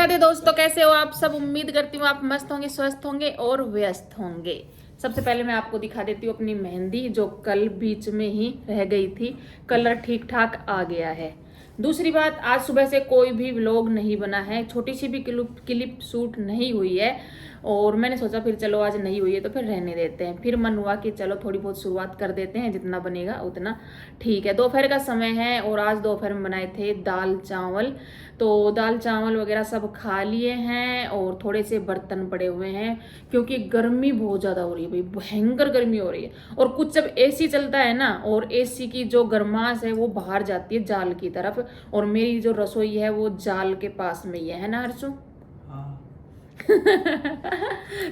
राधे दोस्तों, कैसे हो आप सब। उम्मीद करती हूँ आप मस्त होंगे, स्वस्थ होंगे और व्यस्त होंगे। सबसे पहले मैं आपको दिखा देती हूँ अपनी मेहंदी, जो कल बीच में ही रह गई थी। कलर ठीक ठाक आ गया है। दूसरी बात, आज सुबह से कोई भी व्लॉग नहीं बना है, छोटी सी भी क्लिप शूट नहीं हुई है। और मैंने सोचा फिर चलो आज नहीं हुई है तो फिर रहने देते हैं। फिर मन हुआ कि चलो थोड़ी बहुत शुरुआत कर देते हैं, जितना बनेगा उतना ठीक है। दोपहर का समय है और आज दोपहर में बनाए थे दाल चावल। तो दाल चावल वगैरह सब खा लिए हैं और थोड़े से बर्तन पड़े हुए हैं, क्योंकि गर्मी बहुत ज़्यादा हो रही है भाई, भयंकर गर्मी हो रही है। और कुछ जब एसी चलता है ना, और एसी की जो गर्माश है वो बाहर जाती है जाल की तरफ, और मेरी जो रसोई है वो जाल के पास में ही है ना हर्षु।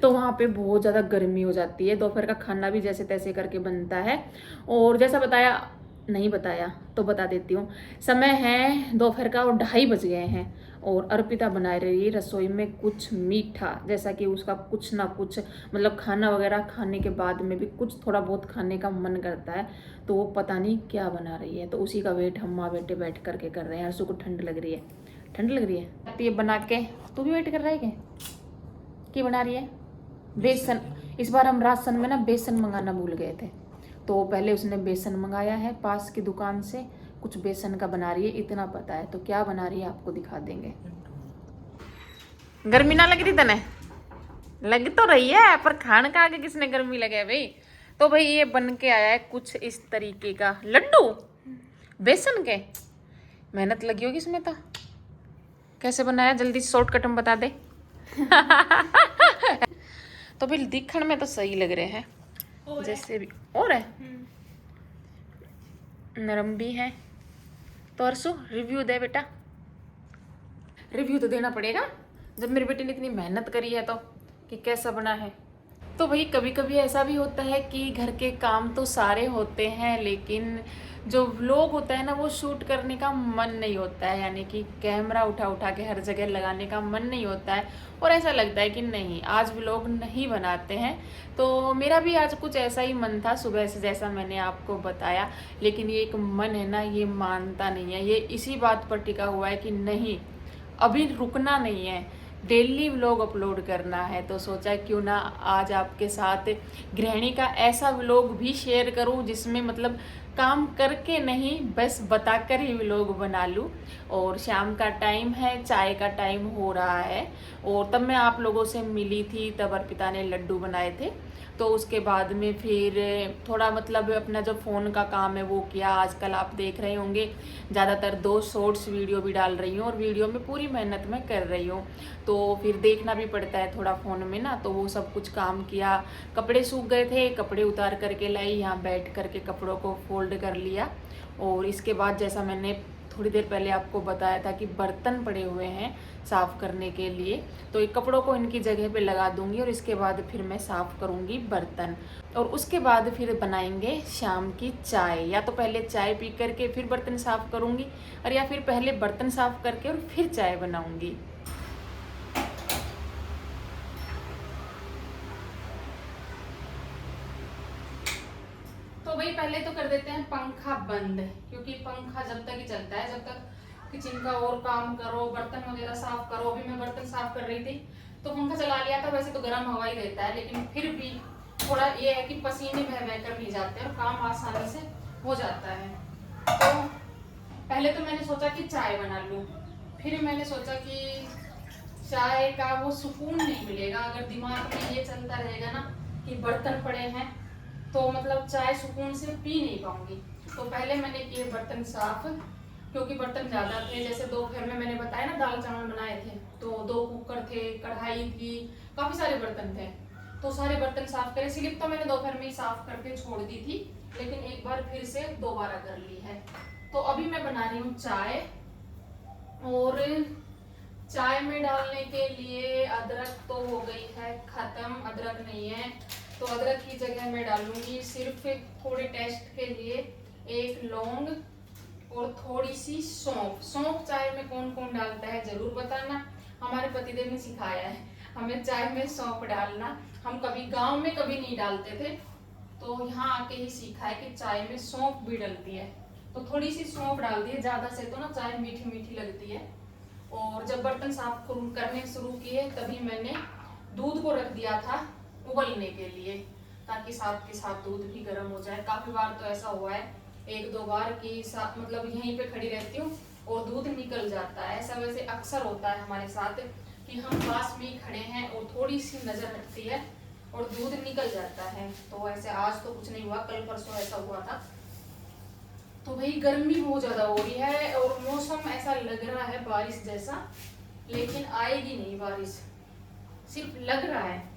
तो वहाँ पे बहुत ज़्यादा गर्मी हो जाती है। दोपहर का खाना भी जैसे तैसे करके बनता है। और जैसा बताया, नहीं बताया तो बता देती हूँ, समय है दोपहर का और 2:30 बज गए हैं। और अर्पिता बना रही है रसोई में कुछ मीठा, जैसा कि उसका कुछ ना कुछ मतलब खाना वगैरह खाने के बाद में भी कुछ थोड़ा बहुत खाने का मन करता है। तो वो पता नहीं क्या बना रही है, तो उसी का वेट हम माँ बेटे बैठ करके कर रहे हैं। हर्षु को ठंड लग रही है, ठंड लग रही है। ये बना के तू भी वेट कर रहा है क्या बना रही है? बेसन। इस बार हम राशन में ना बेसन मंगाना भूल गए थे, तो पहले उसने बेसन मंगाया है पास की दुकान से। कुछ बेसन का बना रही है, इतना पता है। तो क्या बना रही है आपको दिखा देंगे। गर्मी ना लग रही तने? लग तो रही है, पर खाने का आगे किसने गर्मी लगे भाई। तो भाई ये बन के आया है कुछ इस तरीके का लड्डू बेसन के। मेहनत लगी होगी इसमें। तो कैसे बनाया, जल्दी शॉर्टकट में बता दे। तो भाई दिखने में तो सही लग रहे हैं जैसे भी, और है नरम भी है। तो अर्सु रिव्यू दे बेटा। रिव्यू तो देना पड़ेगा जब मेरी बेटी ने इतनी मेहनत करी है तो, कि कैसा बना है। तो भाई कभी कभी ऐसा भी होता है कि घर के काम तो सारे होते हैं, लेकिन जो व्लॉग होता है ना वो शूट करने का मन नहीं होता है, यानी कि कैमरा उठा उठा के हर जगह लगाने का मन नहीं होता है। और ऐसा लगता है कि नहीं आज व्लॉग नहीं बनाते हैं। तो मेरा भी आज कुछ ऐसा ही मन था सुबह से, जैसा मैंने आपको बताया। लेकिन ये एक मन है ना, ये मानता नहीं है, ये इसी बात पर टिका हुआ है कि नहीं अभी रुकना नहीं है, डेली व्लॉग अपलोड करना है। तो सोचा क्यों ना आज आपके साथ गृहिणी का ऐसा व्लॉग भी शेयर करूं, जिसमें मतलब काम करके नहीं बस बताकर ही व्लॉग बना लूं। और शाम का टाइम है, चाय का टाइम हो रहा है, और तब मैं आप लोगों से मिली थी, तब अर्पिता ने लड्डू बनाए थे। तो उसके बाद में फिर थोड़ा मतलब अपना जो फ़ोन का काम है वो किया। आजकल आप देख रहे होंगे ज़्यादातर 2 शॉर्ट्स वीडियो भी डाल रही हूँ, और वीडियो में पूरी मेहनत मैं कर रही हूँ। तो फिर देखना भी पड़ता है थोड़ा फ़ोन में ना, तो वो सब कुछ काम किया। कपड़े सूख गए थे, कपड़े उतार करके लाई, यहाँ बैठ करके कपड़ों को फोल्ड कर लिया। और इसके बाद जैसा मैंने थोड़ी देर पहले आपको बताया था कि बर्तन पड़े हुए हैं साफ़ करने के लिए, तो ये कपड़ों को इनकी जगह पे लगा दूंगी और इसके बाद फिर मैं साफ़ करूंगी बर्तन। और उसके बाद फिर बनाएंगे शाम की चाय, या तो पहले चाय पी करके फिर बर्तन साफ़ करूंगी, और या फिर पहले बर्तन साफ़ करके और फिर चाय बनाऊंगी। तो भाई पहले तो कर देते हैं पंखा बंद, क्योंकि पंखा जब तक ही चलता है, जब तक किचन का और काम करो, बर्तन वगैरह साफ करो। अभी मैं बर्तन साफ कर रही थी तो पंखा चला लिया था। वैसे तो गर्म हवा ही रहता है, लेकिन फिर भी थोड़ा ये है कि पसीने बह बह कर नहीं जाते हैं और काम आसानी से हो जाता है। तो पहले तो मैंने सोचा कि चाय बना लूँ, फिर मैंने सोचा कि चाय का वो सुकून नहीं मिलेगा अगर दिमाग में ये चलता रहेगा ना कि बर्तन पड़े हैं, तो मतलब चाय सुकून से पी नहीं पाऊंगी। तो पहले मैंने किए बर्तन साफ, क्योंकि बर्तन ज़्यादा थे। जैसे दोपहर में मैंने बताया ना दाल चावल बनाए थे, तो 2 कुकर थे, कढ़ाई थी, काफ़ी सारे बर्तन थे। तो सारे बर्तन साफ करे। स्लिप तो मैंने दोपहर में ही साफ करके छोड़ दी थी, लेकिन एक बार फिर से दोबारा कर ली है। तो अभी मैं बना रही हूँ चाय, और चाय में डालने के लिए अदरक तो हो गई है खत्म, अदरक नहीं है। तो अदरक की जगह मैं डालूंगी सिर्फ थोड़े टेस्ट के लिए 1 लौंग और थोड़ी सी सौंफ। सौंफ चाय में कौन कौन डालता है जरूर बताना। हमारे पतिदेव ने सिखाया है हमें चाय में सौंफ डालना। हम कभी गांव में कभी नहीं डालते थे, तो यहाँ आके ही सीखा है कि चाय में सौंफ भी डलती है। तो थोड़ी सी सौंफ डाल दी, ज्यादा से तो ना चाय मीठी मीठी लगती है। और जब बर्तन साफ करने शुरू किए तभी मैंने दूध को रख दिया था उबलने के लिए, ताकि साथ के साथ दूध भी गर्म हो जाए। काफी बार तो ऐसा हुआ है, एक दो बार की मतलब यहीं पे खड़ी रहती हूँ और दूध निकल जाता है। ऐसा वैसे अक्सर होता है हमारे साथ कि हम पास में ही खड़े हैं और थोड़ी सी नजर हटती है और दूध निकल जाता है। तो ऐसे आज तो कुछ नहीं हुआ, कल परसों ऐसा हुआ था। तो भाई गर्मी बहुत ज्यादा हो रही है और मौसम ऐसा लग रहा है बारिश जैसा, लेकिन आएगी नहीं बारिश, सिर्फ लग रहा है।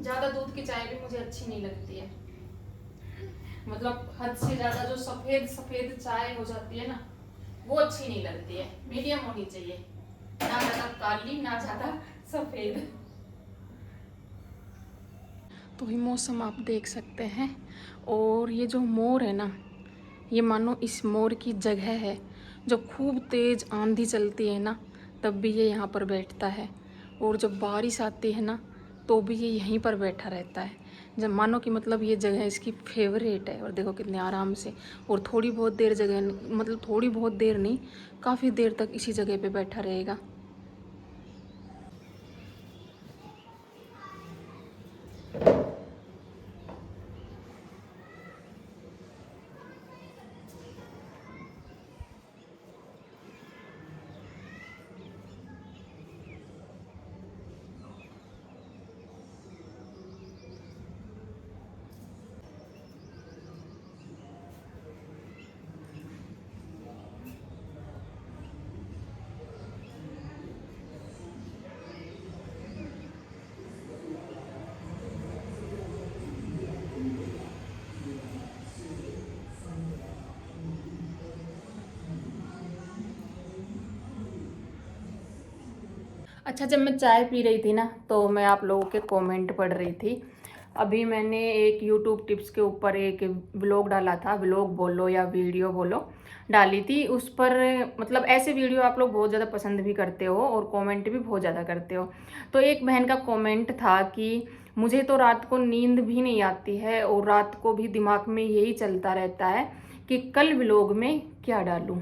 ज्यादा दूध की चाय भी मुझे अच्छी नहीं लगती है, मतलब हद से ज्यादा जो सफेद सफेद चाय हो जाती है ना, वो अच्छी नहीं लगती है। मीडियम होनी चाहिए, ना ज्यादा काली ना ज्यादा सफेद। तो ये मौसम आप देख सकते हैं, और ये जो मोर है ना, ये मानो इस मोर की जगह है। जब खूब तेज आंधी चलती है ना, तब भी ये यहाँ पर बैठता है, और जब बारिश आती है ना, तो भी ये यहीं पर बैठा रहता है। जब मानो कि मतलब ये जगह इसकी फेवरेट है। और देखो कितने आराम से, और थोड़ी बहुत देर जगह, मतलब थोड़ी बहुत देर नहीं, काफ़ी देर तक इसी जगह पे बैठा रहेगा। अच्छा, जब मैं चाय पी रही थी ना, तो मैं आप लोगों के कमेंट पढ़ रही थी। अभी मैंने एक यूट्यूब टिप्स के ऊपर एक व्लॉग डाला था, व्लॉग बोलो या वीडियो बोलो, डाली थी उस पर। मतलब ऐसे वीडियो आप लोग बहुत ज़्यादा पसंद भी करते हो और कमेंट भी बहुत ज़्यादा करते हो। तो एक बहन का कमेंट था कि मुझे तो रात को नींद भी नहीं आती है और रात को भी दिमाग में यही चलता रहता है कि कल व्लॉग में क्या डालूं।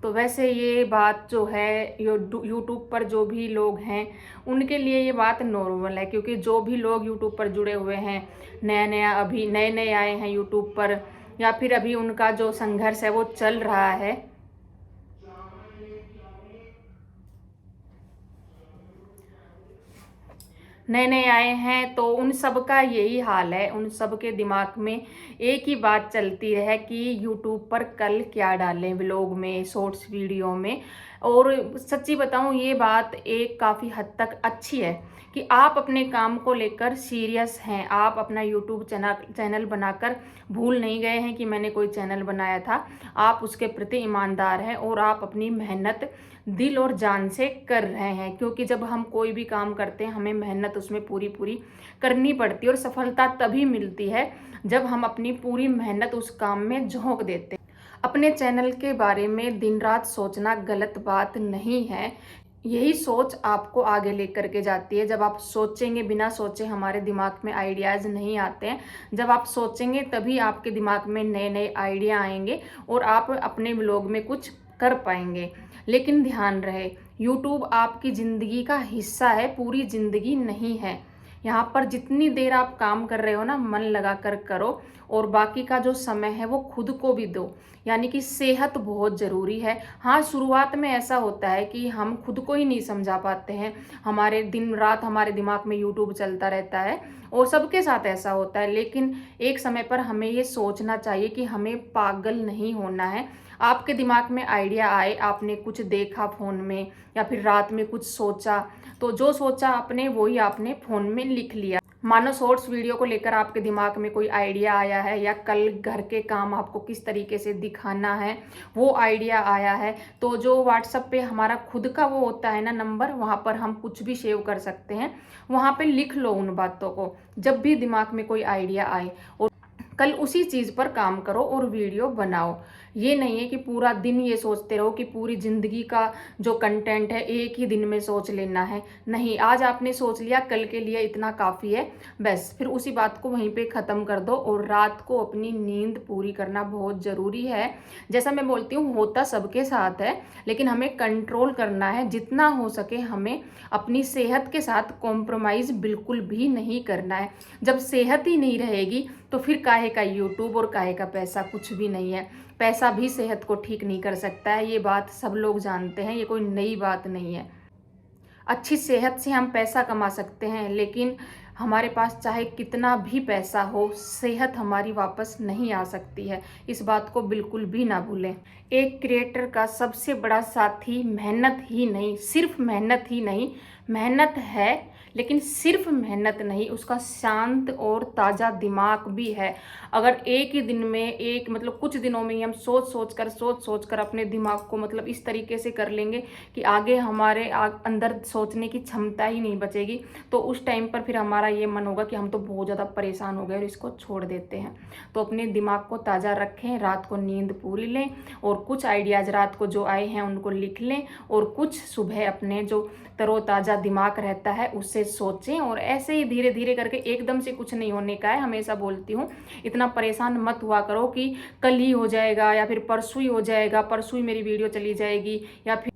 तो वैसे ये बात जो है, यूट्यूब पर जो भी लोग हैं उनके लिए ये बात नॉर्मल है, क्योंकि जो भी लोग यूट्यूब पर जुड़े हुए हैं, अभी नए नए आए हैं यूट्यूब पर, या फिर अभी उनका जो संघर्ष है वो चल रहा है, नए नए आए हैं, तो उन सब का यही हाल है। उन सब के दिमाग में एक ही बात चलती है कि यूट्यूब पर कल क्या डालें, व्लॉग में, शॉर्ट्स वीडियो में। और सच्ची बताऊं, ये बात एक काफ़ी हद तक अच्छी है कि आप अपने काम को लेकर सीरियस हैं। आप अपना यूट्यूब चैनल बनाकर भूल नहीं गए हैं कि मैंने कोई चैनल बनाया था। आप उसके प्रति ईमानदार हैं और आप अपनी मेहनत दिल और जान से कर रहे हैं, क्योंकि जब हम कोई भी काम करते हैं हमें मेहनत उसमें पूरी पूरी करनी पड़ती है, और सफलता तभी मिलती है जब हम अपनी पूरी मेहनत उस काम में झोंक देते हैं। अपने चैनल के बारे में दिन रात सोचना गलत बात नहीं है। यही सोच आपको आगे लेकर के जाती है। जब आप सोचेंगे, बिना सोचे हमारे दिमाग में आइडियाज़ नहीं आते हैं। जब आप सोचेंगे तभी आपके दिमाग में नए नए आइडिया आएंगे और आप अपने व्लॉग में कुछ कर पाएंगे। लेकिन ध्यान रहे, यूट्यूब आपकी ज़िंदगी का हिस्सा है, पूरी ज़िंदगी नहीं है। यहाँ पर जितनी देर आप काम कर रहे हो ना, मन लगा कर करो, और बाकी का जो समय है वो खुद को भी दो। यानी कि सेहत बहुत ज़रूरी है। हाँ, शुरुआत में ऐसा होता है कि हम खुद को ही नहीं समझा पाते हैं, हमारे दिन रात हमारे दिमाग में यूट्यूब चलता रहता है, और सबके साथ ऐसा होता है। लेकिन एक समय पर हमें ये सोचना चाहिए कि हमें पागल नहीं होना है। आपके दिमाग में आइडिया आए, आपने कुछ देखा फ़ोन में या फिर रात में कुछ सोचा, तो जो सोचा आपने वही आपने फ़ोन में लिख लिया। मानो शॉर्ट्स वीडियो को लेकर आपके दिमाग में कोई आइडिया आया है, या कल घर के काम आपको किस तरीके से दिखाना है वो आइडिया आया है, तो जो व्हाट्सएप पे हमारा खुद का वो होता है ना नंबर, वहाँ पर हम कुछ भी सेव कर सकते हैं। वहाँ पे लिख लो उन बातों को, जब भी दिमाग में कोई आइडिया आए, और कल उसी चीज़ पर काम करो और वीडियो बनाओ। ये नहीं है कि पूरा दिन ये सोचते रहो कि पूरी ज़िंदगी का जो कंटेंट है एक ही दिन में सोच लेना है। नहीं, आज आपने सोच लिया, कल के लिए इतना काफ़ी है, बस फिर उसी बात को वहीं पे ख़त्म कर दो। और रात को अपनी नींद पूरी करना बहुत ज़रूरी है। जैसा मैं बोलती हूँ, होता सबके साथ है, लेकिन हमें कंट्रोल करना है। जितना हो सके हमें अपनी सेहत के साथ कॉम्प्रोमाइज़ बिल्कुल भी नहीं करना है। जब सेहत ही नहीं रहेगी तो फिर काहे का यूट्यूब और काहे का पैसा, कुछ भी नहीं है। पैसा भी सेहत को ठीक नहीं कर सकता है, ये बात सब लोग जानते हैं, ये कोई नई बात नहीं है। अच्छी सेहत से हम पैसा कमा सकते हैं, लेकिन हमारे पास चाहे कितना भी पैसा हो, सेहत हमारी वापस नहीं आ सकती है। इस बात को बिल्कुल भी ना भूलें। एक क्रिएटर का सबसे बड़ा साथी मेहनत ही नहीं, सिर्फ मेहनत ही नहीं, मेहनत है लेकिन सिर्फ मेहनत नहीं, उसका शांत और ताज़ा दिमाग भी है। अगर एक ही दिन में, एक मतलब कुछ दिनों में ही हम सोच सोच कर अपने दिमाग को मतलब इस तरीके से कर लेंगे कि आगे हमारे अंदर सोचने की क्षमता ही नहीं बचेगी, तो उस टाइम पर फिर हमारा ये मन होगा कि हम तो बहुत ज़्यादा परेशान हो गए और इसको छोड़ देते हैं। तो अपने दिमाग को ताज़ा रखें, रात को नींद पूरी लें, और कुछ आइडियाज़ रात को जो आए हैं उनको लिख लें, और कुछ सुबह अपने जो तरोताज़ा दिमाग रहता है उससे सोचें। और ऐसे ही धीरे धीरे करके, एकदम से कुछ नहीं होने का है। हमेशा बोलती हूँ, इतना परेशान मत हुआ करो कि कल ही हो जाएगा या फिर परसों ही हो जाएगा, परसों ही मेरी वीडियो चली जाएगी, या फिर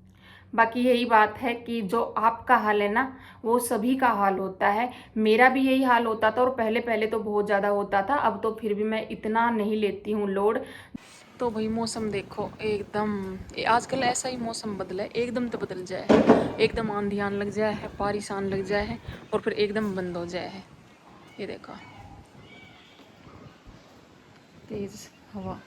बाकी यही बात है कि जो आपका हाल है ना, वो सभी का हाल होता है। मेरा भी यही हाल होता था, और पहले पहले तो बहुत ज़्यादा होता था, अब तो फिर भी मैं इतना नहीं लेती हूँ लोड। तो भाई मौसम देखो, एकदम आजकल ऐसा ही मौसम बदला है, एकदम तो बदल जाए है, एकदम आंधी आने लग जाए है, बारिश आने लग जाए है, और फिर एकदम बंद हो जाए है। ये देखो, तेज हवा।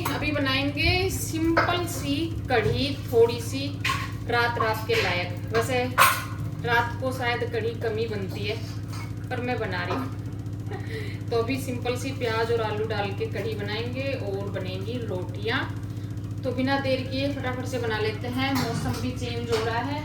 अभी बनाएंगे सिंपल सी कढ़ी, थोड़ी सी रात रात के लायक। वैसे रात को शायद कढ़ी कम ही बनती है, पर मैं बना रही हूँ। तो अभी सिंपल सी प्याज और आलू डाल के कढ़ी बनाएंगे, और बनेंगी रोटियाँ। तो बिना देर किए फटाफट से बना लेते हैं, मौसम भी चेंज हो रहा है।